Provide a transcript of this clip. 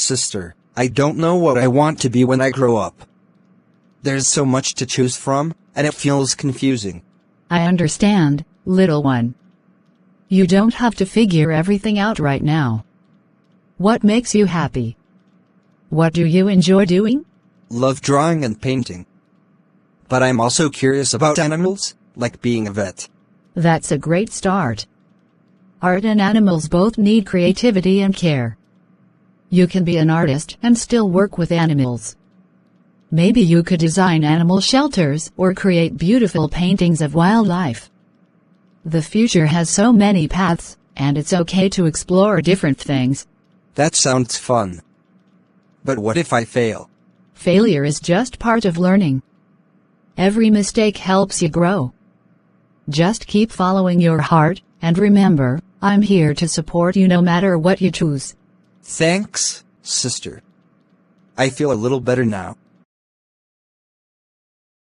Sister, I don't know what I want to be when I grow up. There's so much to choose from, and it feels confusing. I understand, little one. You don't have to figure everything out right now. What makes you happy? What do you enjoy doing? Love drawing and painting. But I'm also curious about animals, like being a vet. That's a great start. Art and animals both need creativity and care. You can be an artist and still work with animals. Maybe you could design animal shelters or create beautiful paintings of wildlife. The future has so many paths, and it's okay to explore different things. That sounds fun. But what if I fail? Failure is just part of learning. Every mistake helps you grow. Just keep following your heart, and remember, I'm here to support you no matter what you choose. Thanks, sister. I feel a little better now.